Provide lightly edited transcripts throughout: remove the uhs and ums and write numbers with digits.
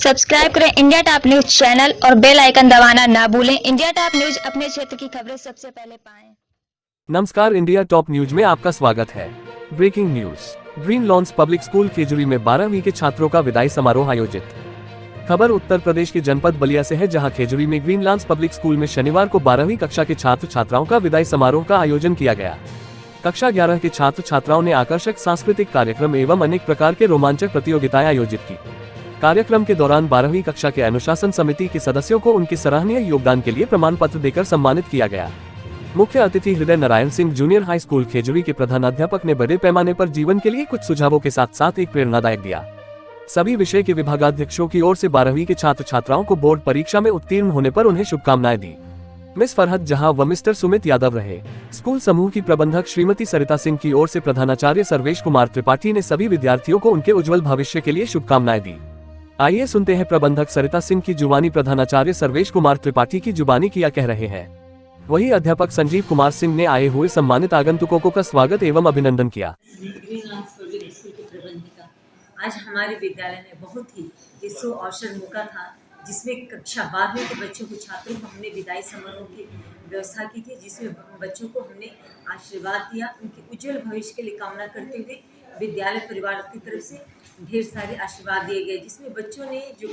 Subscribe करें India top news channel और bell icon दबाना ना भूलें। इंडिया टॉप न्यूज अपने क्षेत्र की खबरें सबसे पहले पाएं। नमस्कार, इंडिया टॉप न्यूज में आपका स्वागत है। Breaking news. Green lawns public school Khejri में 12वीं के छात्रों का विदाई समारोह आयोजित। खबर उत्तर प्रदेश के जनपद बलिया से है, जहां खेजड़ी में ग्रीन लॉन्स पब्लिक स्कूल में शनिवार को 12वीं कक्षा के छात्र छात्राओं का विदाई समारोह का आयोजन किया गया। कक्षा 11 के छात्र छात्राओं ने आकर्षक सांस्कृतिक कार्यक्रम एवं अनेक प्रकार के रोमांचक प्रतियोगिताएं आयोजित की। कार्यक्रम के दौरान 12वीं कक्षा के अनुशासन समिति के सदस्यों को उनके सराहनीय योगदान के लिए प्रमाण पत्र देकर सम्मानित किया गया। मुख्य अतिथि Hriday Narayan Singh junior high school Khejri के प्रधानाध्यापक ने बड़े पैमाने पर जीवन के लिए कुछ सुझावों के साथ साथ एक प्रेरणादायक दिया। सभी विषय के विभागाध्यक्षों की ओर से 12वीं के छात्र छात्राओं को बोर्ड परीक्षा में उत्तीर्ण होने पर उन्हें शुभकामनाएं दी। मिस फरहत जहां व मिस्टर सुमित यादव रहे। स्कूल समूह की प्रबंधक श्रीमती सरिता सिंह की ओर से प्रधानाचार्य सर्वेश कुमार त्रिपाठी ने सभी विद्यार्थियों को उनके उज्जवल भविष्य के लिए शुभकामनाएं दी। आइए सुनते हैं प्रबंधक सरिता सिंह की जुबानी प्रधानाचार्य सर्वेश कुमार त्रिपाठी की जुबानी क्या कह रहे हैं। वहीं अध्यापक संजीव कुमार सिंह ने आए हुए सम्मानित आगंतुकों का स्वागत एवं अभिनंदन किया। ग्रीन लॉन्स पब्लिक स्कूल की प्रबंधिका, आज हमारे विद्यालय में बहुत ही अवसर मौका था, जिसमें कक्षा 12वीं के बच्चों को छात्रों को हमने विदाई समारोह की व्यवस्था की थी, जिसमें बच्चों को हमने आशीर्वाद दिया। उनके उज्जवल भविष्य के लिए कामना करते हुए विद्यालय परिवार की तरफ से ढेर सारे आशीर्वाद दिए गए, जिसमें बच्चों ने जो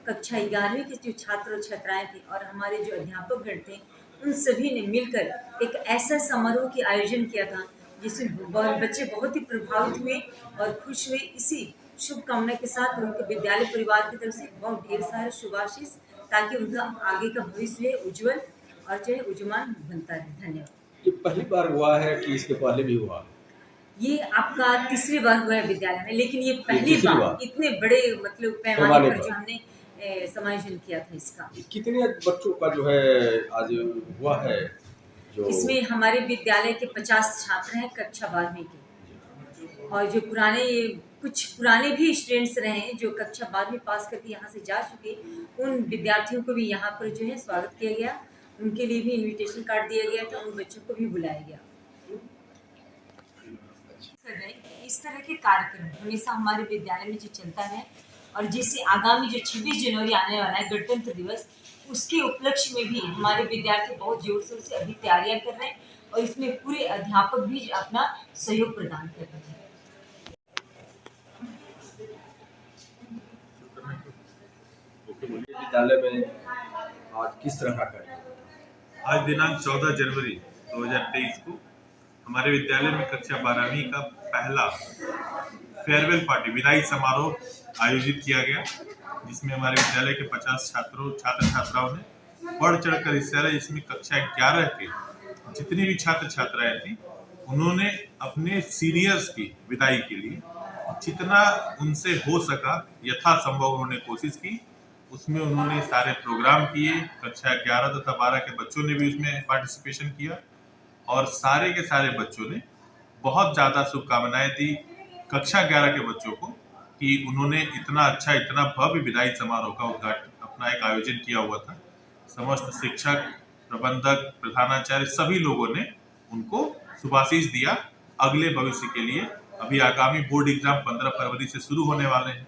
कक्षा 11वीं के जो छात्र और छात्राएं थे और हमारे जो अध्यापक गण थे, उन सभी ने मिलकर एक ऐसा समारोह की आयोजन किया था जिसमें बच्चे बहुत ही प्रभावित हुए और खुश हुए। इसी शुभकामना के साथ उनके विद्यालय परिवार की तरफ से बहुत ढेर सारे शुभाशीष, ताकि उनका आगे का भविष्य उज्जवल और जो है उज्जवल बनता रहे। धन्यवाद। ये पहली बार हुआ है कि इसके पहले भी हुआ? ये आपका तीसरी बार हुआ है विद्यालय में, लेकिन ये पहली बार इतने बड़े मतलब पैमाने पर जो हमने समायोजन किया था इसका। कितने बच्चों का जो है आज हुआ है? जो इसमें हमारे विद्यालय के 50 छात्र हैं कक्षा 12वीं के, और जो कुछ पुराने भी स्टूडेंट्स रहे हैं जो कक्षा 12वीं पास करके यहाँ से जा चुके, उन विद्यार्थियों को भी यहाँ पर जो है स्वागत किया गया। उनके लिए भी इनविटेशन कार्ड दिया गया था, उन बच्चों को भी बुलाया गया। इस तरह के कार्यक्रम हमेशा हमारे विद्यालय में जो चलता है, और जिससे आगामी जो 26 जनवरी आने वाला है गणतंत्र दिवस, उसके उपलक्ष्य में भी हमारे विद्यार्थी बहुत जोर शोर से अभी तैयारियां कर रहे हैं, और इसमें पूरे अध्यापक भी अपना सहयोग प्रदान कर रहे हैं। विद्यालय में आज किस तरह का कार्यक्रम? आज दिनांक 14 जनवरी 2023 को हमारे विद्यालय में कक्षा 12वीं का पहला फेयरवेल पार्टी विदाई समारोह आयोजित किया गया, जिसमें हमारे विद्यालय के 50 छात्र छात्राओं ने बढ़ चढ़कर हिस्सा लिया। जिसमें कक्षा 11 के जितनी भी छात्र छात्राएं थी, उन्होंने अपने सीनियर्स की विदाई के लिए जितना उनसे हो सका यथासंभव उन्होंने कोशिश की। उसमें उन्होंने सारे प्रोग्राम किए। कक्षा 11 तथा 12 के बच्चों ने भी उसमें पार्टिसिपेशन किया, और सारे के सारे बच्चों ने बहुत ज़्यादा शुभकामनाएं दी कक्षा 11 के बच्चों को, कि उन्होंने इतना अच्छा इतना भव्य विदाई समारोह का उद्घाटन अपना एक आयोजन किया हुआ था। समस्त शिक्षक, प्रबंधक, प्रधानाचार्य सभी लोगों ने उनको शुभाशीष दिया अगले भविष्य के लिए। अभी आगामी बोर्ड एग्जाम 15 फरवरी से शुरू होने वाले हैं,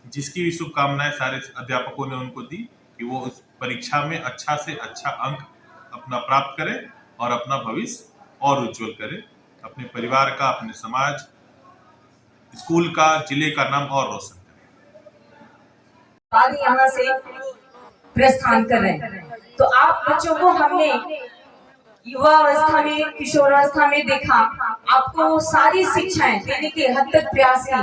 जिसकी भी शुभकामनाएं सारे अध्यापकों ने उनको दी कि वो उस परीक्षा में अच्छा से अच्छा अंक अपना प्राप्त करें और अपना भविष्य और उज्जवल करें, अपने परिवार का, अपने समाज, स्कूल का, जिले का नाम और रोशन करें। आज यहाँ से प्रस्थान कर रहे हैं, तो आप बच्चों को हमने युवा अवस्था में, किशोरावस्था में देखा, आपको सारी शिक्षाएं देने के हद तक प्रयास की,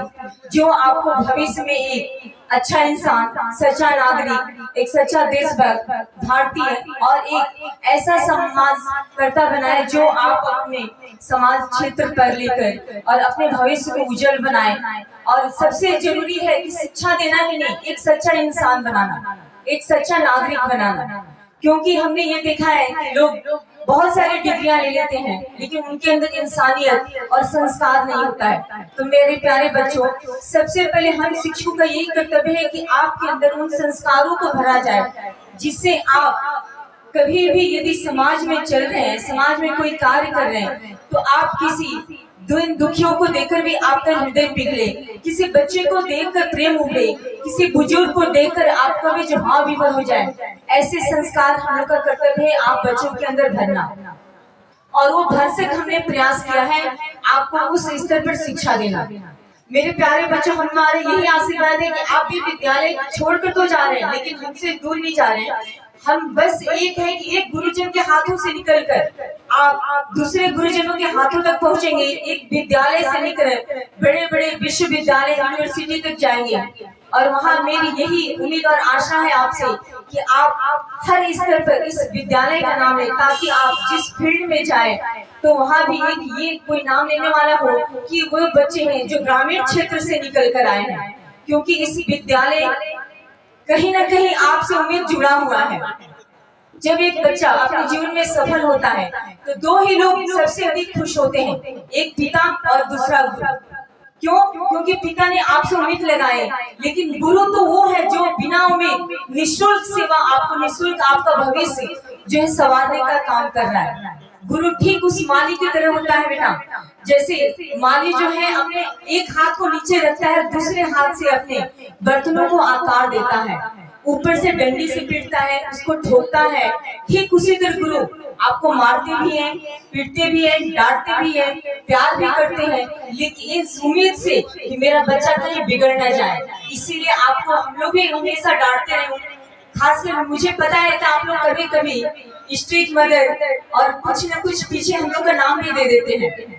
जो आपको भविष्य में एक अच्छा इंसान, सच्चा नागरिक, एक सच्चा देशभक्त, भारतीय और एक ऐसा समाजकर्ता बनाए, जो आप अपने समाज क्षेत्र पर लेकर और अपने भविष्य को उज्जवल बनाए। और सबसे जरूरी है कि शिक्षा देना ही नहीं, एक सच्चा इंसान बनाना, एक सच्चा नागरिक बनाना। क्योंकि हमने ये देखा है कि लोग बहुत सारी डिग्रियां ले लेते हैं, लेकिन उनके अंदर इंसानियत और संस्कार नहीं होता है। तो मेरे प्यारे बच्चों, सबसे पहले हम शिक्षकों का यही कर्तव्य है कि आपके अंदर उन संस्कारों को भरा जाए, जिससे आप कभी भी यदि समाज में चल रहे हैं, समाज में कोई कार्य कर रहे हैं, तो आप किसी दुखियों को देखकर भी आपका हृदय पिघले, किसी बच्चे को देखकर प्रेम उभरे, किसी बुजुर्ग को देखकर आपका भी जो भाव विभोर हो जाए, ऐसे संस्कार हम लोग का कर्तव्य है आप बच्चों के अंदर भरना। और वो भरसक हमने प्रयास किया है आपको उस स्तर पर शिक्षा देना। मेरे प्यारे बच्चों, हमारे यही आशीर्वाद है कि आप भी विद्यालय छोड़कर तो जा रहे हैं लेकिन हमसे दूर नहीं जा रहे हैं। हम बस एक है कि एक गुरुजन के हाथों से निकलकर आप दूसरे गुरुजनों के हाथों तक पहुंचेंगे। एक विद्यालय से निकल बड़े बड़े विश्वविद्यालय यूनिवर्सिटी तक जाएंगे। और वहाँ मेरी यही उम्मीद और आशा है आपसे कि आप हर स्तर पर इस विद्यालय का नाम लें, ताकि आप जिस फील्ड में जाए तो वहाँ भी एक ये कोई नाम लेने वाला हो कि वो बच्चे हैं जो ग्रामीण क्षेत्र से निकल कर आए हैं। क्योंकि इस विद्यालय कहीं ना कहीं आपसे उम्मीद जुड़ा हुआ है। जब एक बच्चा अपने जीवन में सफल होता है तो दो ही लोग सबसे अधिक खुश होते हैं, एक पिता और दूसरा गुरु। क्यों? क्योंकि पिता ने आपसे उम्मीद लगाए, लेकिन गुरु तो वो है जो बिना उम्मीद निःशुल्क सेवा आपको, निःशुल्क आपका भविष्य जो है संवारने का काम कर रहा है। गुरु ठीक उस माली की तरह होता है बेटा। जैसे माली जो है अपने एक हाथ को नीचे रखता है, दूसरे हाथ से अपने बर्तनों को आकार देता है, ऊपर से डंडी से पीटता है, उसको ठोकता है। ठीक उसी तरह गुरु आपको मारते भी हैं, पीटते भी हैं, डांटते भी हैं, प्यार भी करते हैं, लेकिन इस उम्मीद से कि मेरा बच्चा कहीं बिगड़ न जाए, इसीलिए आपको हम लोग भी हमेशा डांटते रहे। खासकर मुझे पता है कि आप लोग कभी कभी स्ट्रीट मदर और कुछ न कुछ पीछे हम लोग का नाम भी दे देते हैं।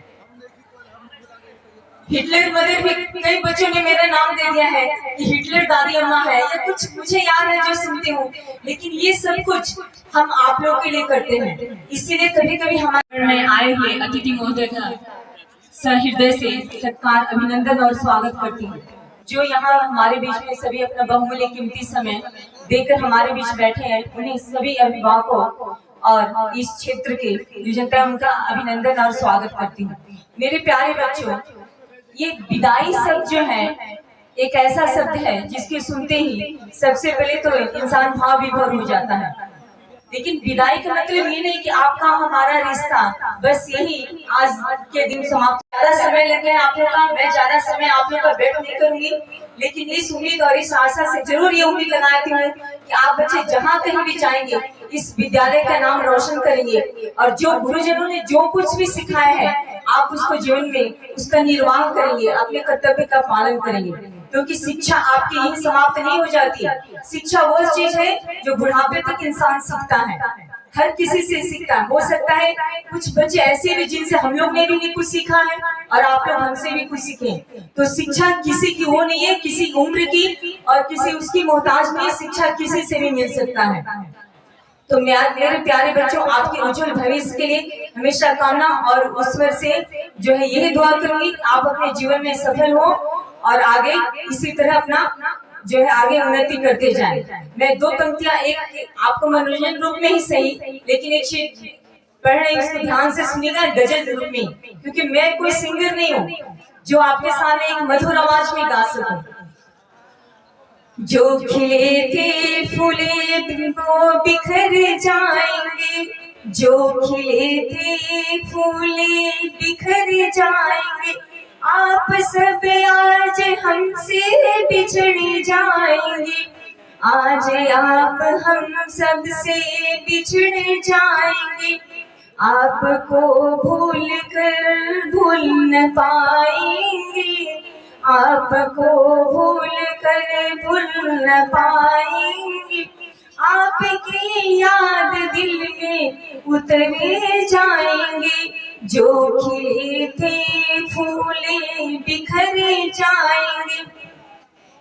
हिटलर मदर भी कई बच्चों ने मेरा नाम दे दिया है कि हिटलर दादी अम्मा है, या कुछ मुझे याद है जो सुनती हूँ। लेकिन ये सब कुछ हम आप लोग के लिए करते हैं। इसीलिए कभी कभी हमारे में आए हुए अतिथि महोदय का सहृदय से सत्कार, अभिनंदन और स्वागत करती हूँ। जो यहाँ हमारे बीच में सभी अपना बहुमूल्य कीमती समय देकर हमारे बीच बैठे हैं, उन्हें सभी अभिभावकों और इस क्षेत्र के जो जनता है उनका अभिनंदन और स्वागत करती हूँ। मेरे प्यारे बच्चों, ये विदाई शब्द जो है एक ऐसा शब्द है जिसके सुनते ही सबसे पहले तो इंसान भाव विभोर हो जाता है। लेकिन विदाई का मतलब ये नहीं कि आपका हमारा रिश्ता बस यही आज के दिन समाप्त। ज्यादा समय लग गया आप लोग का, मैं ज्यादा समय आप लोग का वेट नहीं करूंगी, लेकिन इस उम्मीद और इस आशा से जरूर ये उम्मीद लगाती हूँ कि आप बच्चे जहाँ कहीं भी जाएंगे इस विद्यालय का नाम रोशन करेंगे, और जो गुरुजनों ने जो कुछ भी सिखाया है आप उसको जीवन में उसका निर्वाह करेंगे, अपने कर्तव्य का पालन करेंगे। क्योंकि शिक्षा आपकी यही समाप्त नहीं हो जाती। शिक्षा वो चीज है जो बुढ़ापे तक इंसान सीखता है, हर किसी से सीखता है। हो सकता है कुछ बच्चे ऐसे भी जिनसे हम लोग ने भी नहीं कुछ सीखा है और आप लोग हमसे भी कुछ सीखे। तो शिक्षा किसी की वो नहीं है, किसी उम्र की और किसी उसकी मोहताज नहीं है, शिक्षा किसी से भी मिल सकता है। तो मेरे प्यारे बच्चों, आपके उज्जवल भविष्य के लिए हमेशा कामना और ईश्वर से जो है यही दुआ करूंगी आप अपने जीवन में सफल हो और आगे इसी तरह अपना जो है आगे उन्नति करते जाएं। मैं दो पंक्तियां एक आपको मनोरंजन रूप में ही सही, लेकिन एक चीज पढ़ रही हूँ, उसको ध्यान से सुनिएगा गजल रूप में, क्योंकि मैं कोई सिंगर नहीं हूँ जो आपके सामने एक मधुर आवाज में गा सकूं। जो खिले थे फूले वो बिखर जाएंगे, जो खिले थे फूले बिखर जाएंगे, आप सब आज हमसे बिछड़ जाएंगे, आज आप हम सब से बिछड़ जाएंगे, आपको भूल कर भूल न पाएंगे, आपको भूल कर भूल न पाएंगे, आपकी याद दिल में उतरे जाएंगे, जो खिले थे फूले बिखर जाएंगे।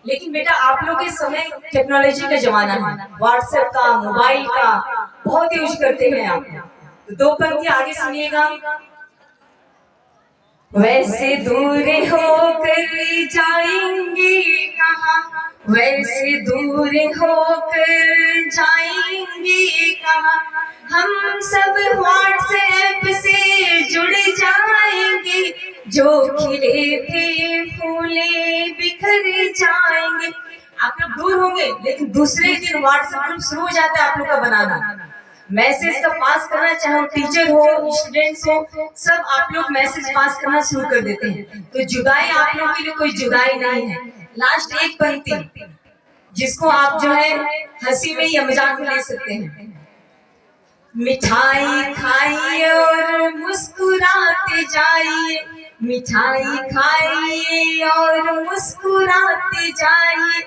लेकिन बेटा आप लोग के समय टेक्नोलॉजी का जमाना है, व्हाट्सएप का, मोबाइल का बहुत यूज करते हैं आप। तो दो पंक्ति आगे सुनिएगा। वैसे दूर होकर जाएंगे कहाँ, वैसे दूर होकर जाएंगे कहाँ, हम सब व्हाट्सएप से जुड़ जाएंगे, जो खिले थे फूले बिखर जाएंगे। आप लोग दूर होंगे लेकिन दूसरे दिन व्हाट्सएप ग्रुप शुरू हो जाता है आप लोग का बनाना। मैसेज का पास करना, चाहे टीचर हो, स्टूडेंट्स हो, सब आप लोग मैसेज पास करना शुरू कर देते हैं। तो जुदाई आप लोग के लिए कोई जुदाई नहीं है। लास्ट एक पंक्ति जिसको आप जो है हंसी में या मजाक में ले सकते हैं। मिठाई खाइए और मुस्कुराते जाइए, मिठाई खाइए और मुस्कुराते जाइए,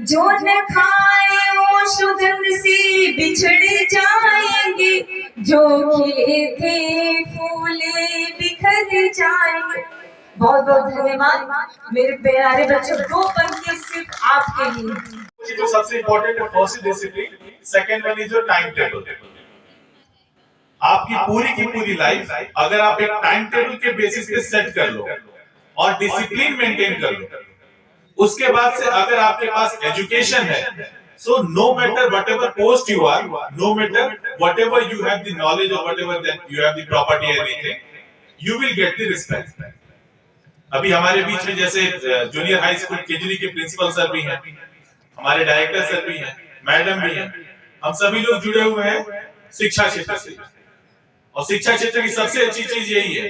जो न खाए वो सुगंध से बिछड़ जाएंगे, जो खिले थे फूले बिखर जाएंगे। बहुत बहुत धन्यवाद मेरे प्यारे बच्चों। 2 पंक्ति सिर्फ आपके लिए। जो सबसे इम्पोर्टेंट है, first discipline, second one is your time table. आपकी पूरी की पूरी लाइफ अगर आप एक टाइम टेबल के बेसिस पे सेट कर लो और डिसिप्लिन मेंटेन कर लो, उसके बाद से अगर आपके पास एजुकेशन है, so no matter whatever post you are, no matter whatever you have the knowledge और whatever you have the property, anything, you will get the respect. अभी हमारे बीच में जैसे जूनियर हाई स्कूल केजरी के principal sir भी हैं, हमारे director sir भी हैं, मैडम भी हैं, हम सभी लोग जुड़े हुए हैं शिक्षा क्षेत्र से। और शिक्षा क्षेत्र की सबसे अच्छी चीज यही है,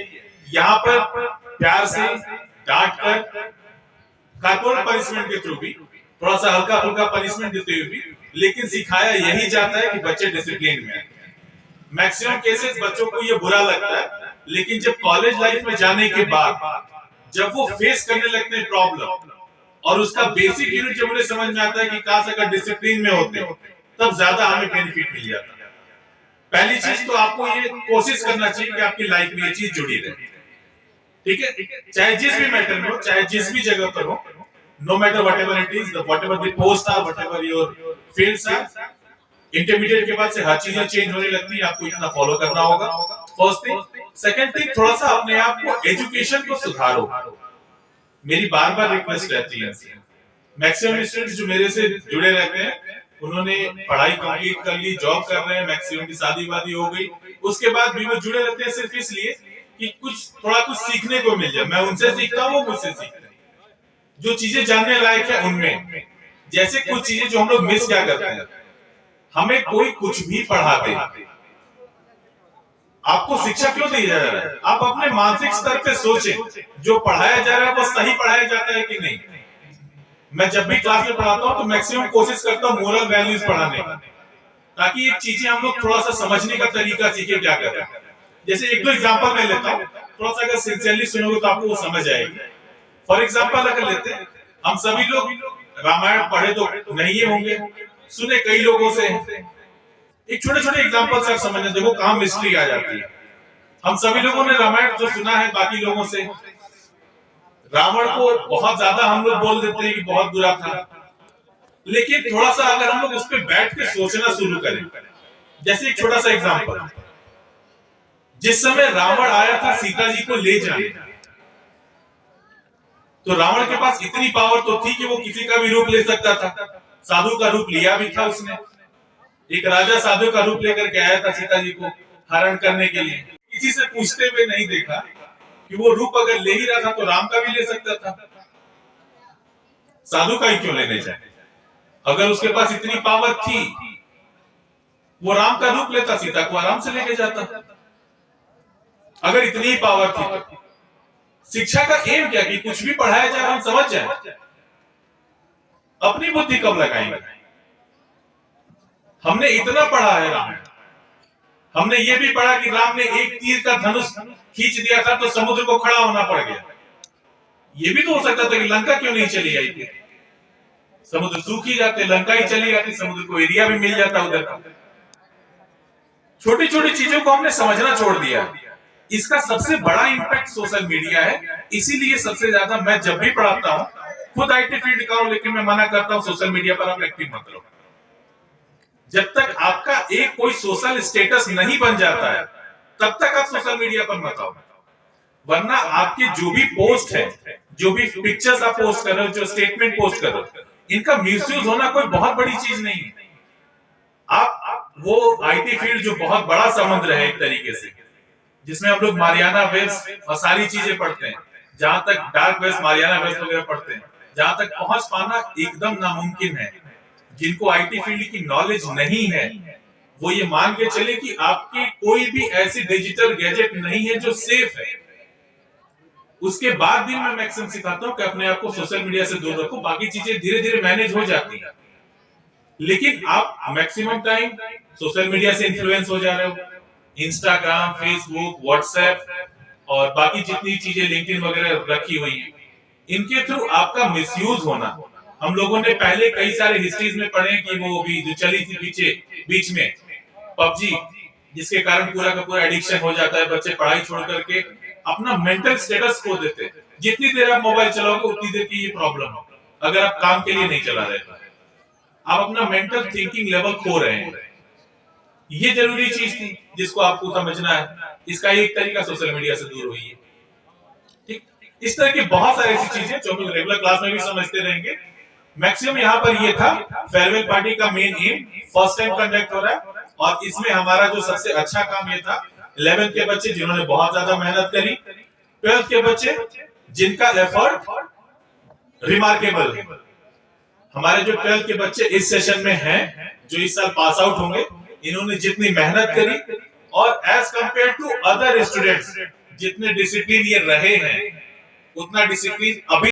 यहाँ पर प्यार से डांट कर, कॉर्पोरल पनिशमेंट के थ्रू भी, थोड़ा सा हल्का फुल्का पनिशमेंट देते हुए भी, लेकिन सिखाया यही जाता है कि बच्चे डिसिप्लिन में। मैक्सिमम केसेस बच्चों को ये बुरा लगता है, लेकिन जब कॉलेज लाइफ में जाने के बाद जब वो फेस करने लगते हैं प्रॉब्लम, और उसका बेसिक यूनिट जब उन्हें समझ में आता है कि काश अगर डिसिप्लिन में होते, तब ज्यादा हमें बेनिफिट मिल जाता है। पहली चीज तो आपको ये कोशिश करना चाहिए कि आपकी लाइफ में ये चीज जुड़ी रहे, ठीक है, चाहे जिस भी मैटर में हो, चाहे जिस भी जगह पर हो, no matter whatever it is, whatever the post are, whatever your fields are. Intermediate के बाद से हर चीजें चेंज होने लगती है, आपको इतना फॉलो करना होगा, फर्स्ट थिंग। सेकंड थिंग, थोड़ा सा अपने आप को, एजुकेशन को सुधारो। मेरी बार बार रिक्वेस्ट रहती है, मैक्सिमम स्टूडेंट्स जो मेरे से जुड़े रहते हैं, उन्होंने पढ़ाई कंप्लीट कर ली, जॉब कर रहे हैं, मैक्सिमम की शादी वादी हो गई, उसके बाद भी वो जुड़े रहते हैं सिर्फ इसलिए कि थोड़ा कुछ सीखने को मिल जाए। मैं उनसे सीखता हूँ, वो मुझसे सीखते हैं, जो चीजें जानने लायक है उनमें। जैसे कुछ चीजें जो हम लोग मिस क्या करते हैं, हमें कोई कुछ भी पढ़ा दे, आपको शिक्षा क्यों दी जा रहा है, आप अपने मानसिक स्तर पे सोचें, जो पढ़ाया जा रहा है वो सही पढ़ाया जाता है कि नहीं। मैं जब भी क्लास में पढ़ाता हूँ तो मैक्सिमम कोशिश करता हूँ मोरल वैल्यूज पढ़ाने का, ताकि ये चीजें हम लोग थोड़ा सा समझने का तरीका सीखे क्या कर रहे हैं। जैसे 1-2 एग्जांपल मैं लेता हूँ, थोड़ा सा अगर सिंसियरली सुनोगे तो आपको वो समझ आएगी। फॉर एग्जांपल अगर लेते हैं, हम सभी लोग रामायण पढ़े तो नहीं होंगे, सुने कई लोगों से। एक छोटे छोटे एग्जांपल से आप समझना, देखो कहाँ मिस्ट्री आ जाती है। हम सभी लोगों ने रामायण जो सुना है बाकी लोगों से, रावण को बहुत ज्यादा हम लोग बोल देते हैं कि बहुत बुरा था, लेकिन थोड़ा सा अगर हम लोग उस पर बैठ के सोचना शुरू करें, जैसे एक छोटा सा एग्जांपल, जिस समय रावण आया था सीता जी को ले जाने, तो रावण के पास इतनी पावर तो थी कि वो किसी का भी रूप ले सकता था। साधु का रूप लिया भी था उसने, एक राजा साधु का रूप लेकर के आया था सीता जी को हरण करने के लिए। किसी से पूछते हुए नहीं देखा कि वो रूप अगर ले ही रहा था तो राम का भी ले सकता था, साधु का ही क्यों लेने जाए। अगर उसके पास इतनी पावर थी, वो राम का रूप लेता, सीता को आराम से लेके जाता। अगर इतनी ही पावर थी तो शिक्षा का एम क्या कि कुछ भी पढ़ाया जाए हम समझ जाए, अपनी बुद्धि कब लगाएंगे। हमने इतना पढ़ा है रामायण, हमने ये भी पढ़ा कि राम ने एक तीर का धनुष खींच दिया था तो समुद्र को खड़ा होना पड़ गया। ये भी तो हो सकता था कि लंका क्यों नहीं चली आई थी, समुद्र सूख ही जाते, लंका ही चली जाती, समुद्र को एरिया भी मिल जाता उधर का। छोटी छोटी चीजों को हमने समझना छोड़ दिया। इसका सबसे बड़ा इंपैक्ट सोशल मीडिया है, इसीलिए सबसे ज्यादा मैं जब भी पढ़ाता हूँ, खुद IT फील्ड का हूं, लेकिन मैं मना करता हूँ सोशल मीडिया पर आप एक्टिव मत रहो। जब तक आपका एक कोई सोशल स्टेटस नहीं बन जाता है, तब तक आप सोशल मीडिया पर मत आओ, वरना आपके जो भी पोस्ट है, जो भी पिक्चर्स आप पोस्ट कर रहे हो, जो स्टेटमेंट पोस्ट कर रहे हो, इनका मिसयूज होना कोई बहुत बड़ी चीज नहीं है। आप वो IT फील्ड जो बहुत बड़ा समुद्र है एक तरीके से, जिसमें हम लोग मारियाना वेव्स और सारी चीजें पढ़ते हैं, जहां तक डार्क वेव्स, मारियाना वेव्स वगैरह पढ़ते हैं, जहां तक पहुंच पाना एकदम नामुमकिन है। जिनको IT फील्ड की नॉलेज नहीं है, वो ये मान के चले कि आपकी कोई भी ऐसी डिजिटल गैजेट नहीं है जो सेफ है। उसके बाद भी मैं मैक्सिमम सिखाता हूं कि अपने आप को सोशल मीडिया से दूर रखो, बाकी चीजें धीरे धीरे मैनेज हो जाती है। लेकिन आप मैक्सिमम टाइम सोशल मीडिया से इन्फ्लुएंस हो जा रहे हो, इंस्टाग्राम, फेसबुक, व्हाट्सएप और बाकी जितनी चीजें लिंक्डइन वगैरह रखी हुई हैं, इनके थ्रू आपका मिसयूज होना। हम लोगों ने पहले कई सारे हिस्ट्रीज में पढ़े कि वो भी जो चली थी बीच में पबजी, जिसके कारण पूरा का पूरा एडिक्शन हो जाता है, बच्चे पढ़ाई छोड़ करके अपना मेंटल स्टेटस खो देते हैं। जितनी देर आप मोबाइल चलाओगे उतनी देर की ये प्रॉब्लम है। अगर आप काम के लिए नहीं चला रहे तो आप अपना मेंटल थिंकिंग लेवल खो रहे हैं। ये जरूरी चीज थी जिसको आपको समझना है। इसका एक तरीका सोशल मीडिया से दूर होइए। ठीक, इस तरह की बहुत सारी ऐसी चीजें जो हम लोग रेगुलर क्लास में भी समझते रहेंगे। मैक्सिमम यहाँ पर ये था फेयरवेल पार्टी का main M first time conduct हो रहा है, और इसमें हमारा जो सबसे अच्छा काम ये था 11th के बच्चे जिन्होंने बहुत ज्यादा मेहनत करी, 12th के बच्चे जिनका एफर्ट रिमार्केबल है। हमारे जो 12th के बच्चे इस सेशन में हैं, जो इस साल पास आउट होंगे, इन्होंने जितनी मेहनत करी और as compare to other students जितने डिसिप्लिन ये रहे हैं, उतना डिसिप्लिन अभी